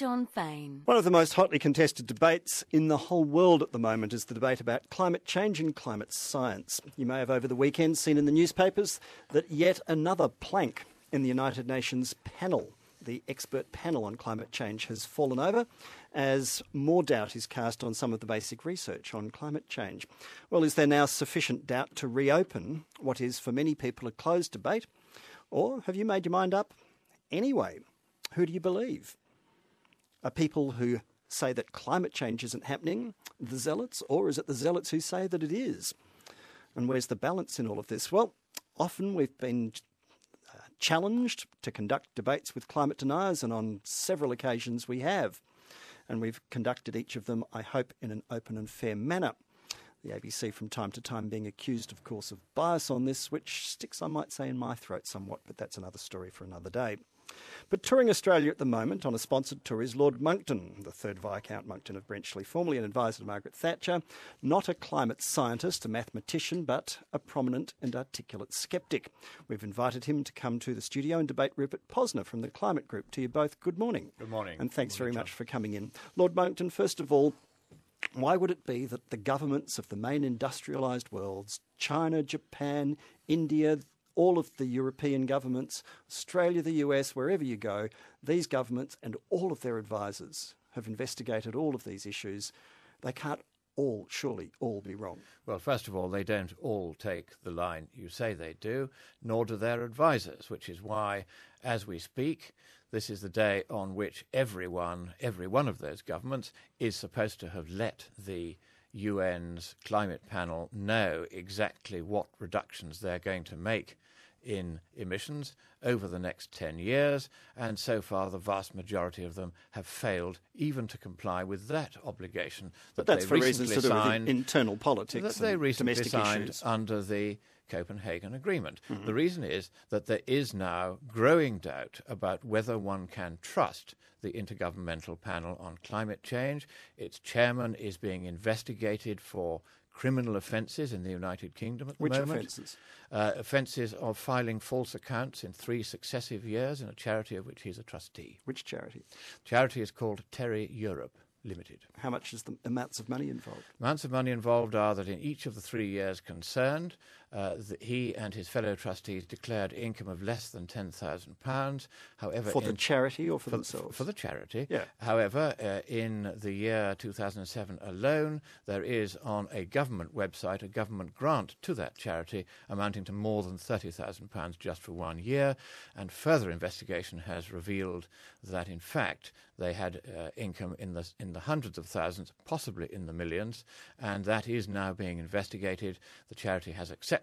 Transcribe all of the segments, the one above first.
Jon Faine. One of the most hotly contested debates in the whole world at the moment is the debate about climate change and climate science. You may have over the weekend seen in the newspapers that yet another plank in the United Nations panel, the expert panel on climate change, has fallen over as more doubt is cast on some of the basic research on climate change. Well, is there now sufficient doubt to reopen what is for many people a closed debate? Or have you made your mind up anyway? Who do you believe? Are people who say that climate change isn't happening the zealots, or is it the zealots who say that it is? And where's the balance in all of this? Well, often we've been challenged to conduct debates with climate deniers, and on several occasions we have. And we've conducted each of them, I hope, in an open and fair manner. The ABC from time to time being accused, of course, of bias on this, which sticks, I might say, in my throat somewhat, but that's another story for another day. But touring Australia at the moment on a sponsored tour is Lord Monckton, the third Viscount Monckton of Brenchley, formerly an advisor to Margaret Thatcher, not a climate scientist, a mathematician, but a prominent and articulate sceptic. We've invited him to come to the studio and debate Rupert Posner from the Climate Group. To you both, good morning. Good morning. And thanks very much for coming in. Lord Monckton, first of all, why would it be that the governments of the main industrialised worlds, China, Japan, India, all of the European governments, Australia, the US, wherever you go, these governments and all of their advisors have investigated all of these issues? They can't all, surely, all be wrong. Well, first of all, they don't all take the line you say they do, nor do their advisors, which is why, as we speak, this is the day on which every one of those governments is supposed to have let the UN's climate panel know exactly what reductions they're going to make in emissions over the next 10 years, and so far the vast majority of them have failed even to comply with that obligation that that's they for recently reasons to do signed, with internal politics that they and recently domestic signed issues under the Copenhagen Agreement. Mm-hmm. The reason is that there is now growing doubt about whether one can trust the Intergovernmental Panel on Climate Change. Its chairman is being investigated for criminal offences in the United Kingdom at the moment. Which offences? Offences of filing false accounts in 3 successive years in a charity of which he's a trustee. Which charity? The charity is called Terry Europe Limited. How much is the amounts of money involved? Amounts of money involved are that in each of the 3 years concerned, he and his fellow trustees declared income of less than £10,000. However, for the charity or for themselves? For the charity. Yeah. However, in the year 2007 alone, there is on a government website a government grant to that charity amounting to more than £30,000 just for 1 year. And further investigation has revealed that, in fact, they had income in the hundreds of thousands, possibly in the millions, and that is now being investigated. The charity has accepted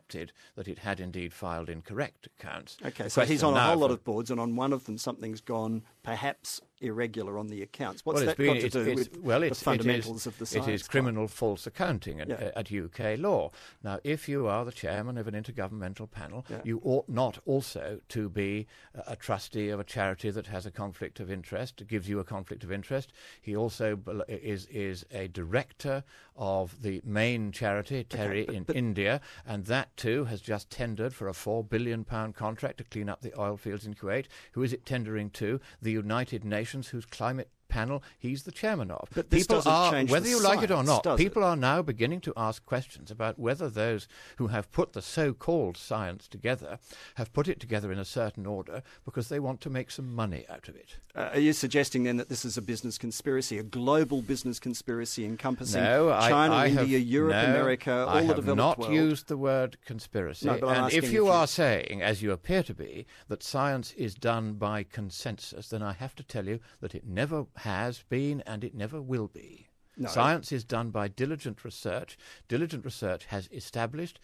that it had indeed filed incorrect accounts. Okay, so he's on a whole lot of boards, and on one of them something's gone perhaps irregular on the accounts. What's that got to do with the fundamentals of the science? It is criminal false accounting at UK law. Now, if you are the chairman of an intergovernmental panel, you ought not also to be a trustee of a charity that has a conflict of interest, gives you a conflict of interest. He also is a director of the main charity, Terry, in India, and that too has just tendered for a £4 billion contract to clean up the oil fields in Kuwait. Who is it tendering to? The United Nations, whose climate panel he's the chairman of. But this doesn't change whether you like it or not, people it? are now beginning to ask questions about whether those who have put the so-called science together have put it together in a certain order because they want to make some money out of it. Are you suggesting then that this is a business conspiracy, a global business conspiracy encompassing China, India, Europe, America, all the developed world? I have not used the word conspiracy. No, but and if you are saying, as you appear to be, that science is done by consensus, then I have to tell you that it never has been and it never will be. No. Science is done by diligent research. Diligent research has established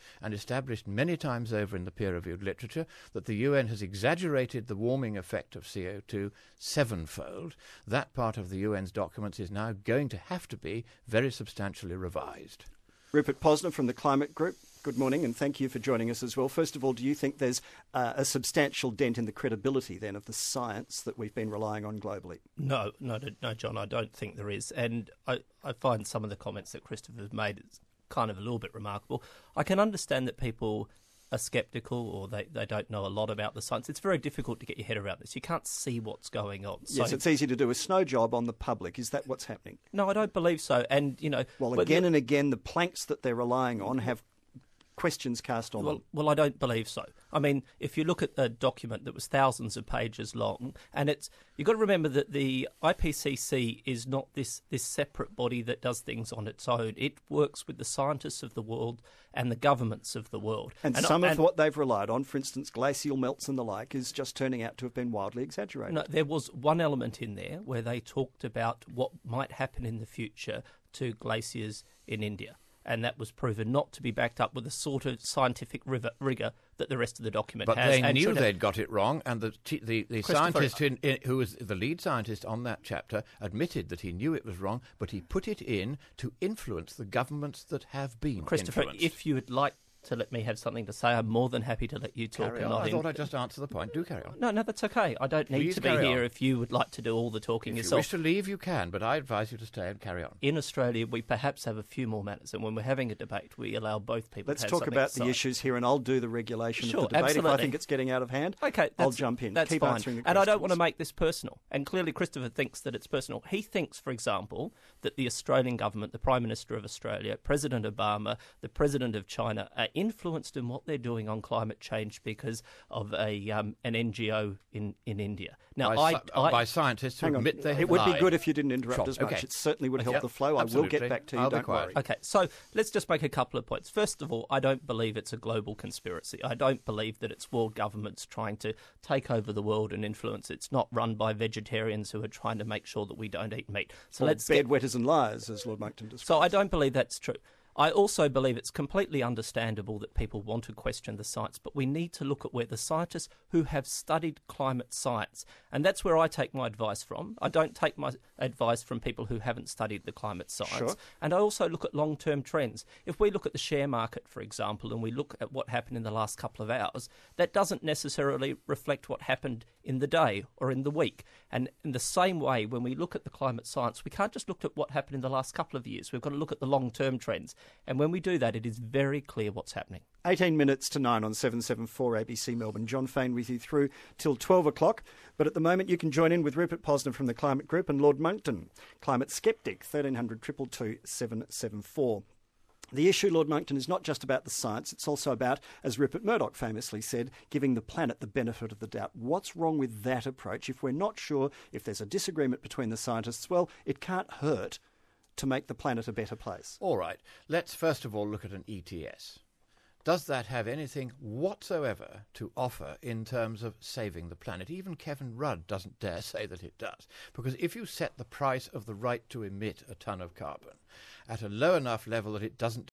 many times over in the peer-reviewed literature that the UN has exaggerated the warming effect of CO2 7-fold. That part of the UN's documents is now going to have to be very substantially revised. Rupert Posner from the Climate Group, good morning, and thank you for joining us as well. First of all, do you think there's a substantial dent in the credibility then of the science that we've been relying on globally? No, John, I don't think there is. And I find some of the comments that Christopher's made is kind of a little bit remarkable. I can understand that people are sceptical or they don't know a lot about the science, it's very difficult to get your head around this. You can't see what's going on. Yes, so it's easy to do a snow job on the public. Is that what's happening? No, I don't believe so. And, Well, again and again, the planks that they're relying on have questions cast on them. Well, I don't believe so. I mean, if you look at a document that was thousands of pages long, and you've got to remember that the IPCC is not this separate body that does things on its own. It works with the scientists of the world and the governments of the world. And some of what they've relied on, for instance, glacial melts and the like, is just turning out to have been wildly exaggerated. No, there was one element in there where they talked about what might happen in the future to glaciers in India. And that was proven not to be backed up with the sort of scientific rigour that the rest of the document has. But they knew they'd got it wrong, and the scientist who was the lead scientist on that chapter admitted that he knew it was wrong, but he put it in to influence the governments that have been Christopher, influenced. if you would like to let me have something to say, I'm more than happy to let you talk. I thought I'd just answer the point. Do carry on. No, that's okay. I don't need to be here if you would like to do all the talking yourself. If you wish to leave, you can, but I advise you to stay and carry on. In Australia, we perhaps have a few more matters, and when we're having a debate, we allow both people Let's to have talk something about to the say. issues here, and I'll do the regulation of the debate. Absolutely. If I think it's getting out of hand, okay, I'll jump in. That's Keep fine. answering the and I don't questions. want to make this personal. And clearly Christopher thinks that it's personal. He thinks, for example, that the Australian government, the Prime Minister of Australia, President Obama, the President of China are influenced in what they're doing on climate change because of an NGO in India. Now, by scientists who admit they have It would be lied. good if you didn't interrupt as much. Okay. It certainly would help the flow. Absolutely. I will get back to you, I'll be don't quiet. worry. Okay, so let's just make a couple of points. First of all, I don't believe it's a global conspiracy. I don't believe that it's world governments trying to take over the world and influence. It's not run by vegetarians who are trying to make sure that we don't eat meat. So let's bedwetters and liars, as Lord Monckton described. So I don't believe that's true. I also believe it's completely understandable that people want to question the science, but we need to look at where the scientists who have studied climate science, and that's where I take my advice from. I don't take my advice from people who haven't studied the climate science. Sure. And I also look at long-term trends. If we look at the share market, for example, and we look at what happened in the last couple of hours, that doesn't necessarily reflect what happened in the day or in the week. And in the same way, when we look at the climate science, we can't just look at what happened in the last couple of years. We've got to look at the long-term trends. And when we do that, it is very clear what's happening. 18 minutes to 9 on 774 ABC Melbourne. Jon Faine with you through till 12 o'clock. But at the moment, you can join in with Rupert Posner from the Climate Group and Lord Monckton, Climate Sceptic, 1300 222 774. The issue, Lord Monckton, is not just about the science. It's also about, as Rupert Murdoch famously said, giving the planet the benefit of the doubt. What's wrong with that approach? If we're not sure, if there's a disagreement between the scientists, well, it can't hurt to make the planet a better place. All right. Let's first of all look at an ETS. Does that have anything whatsoever to offer in terms of saving the planet? Even Kevin Rudd doesn't dare say that it does. Because if you set the price of the right to emit a tonne of carbon at a low enough level that it doesn't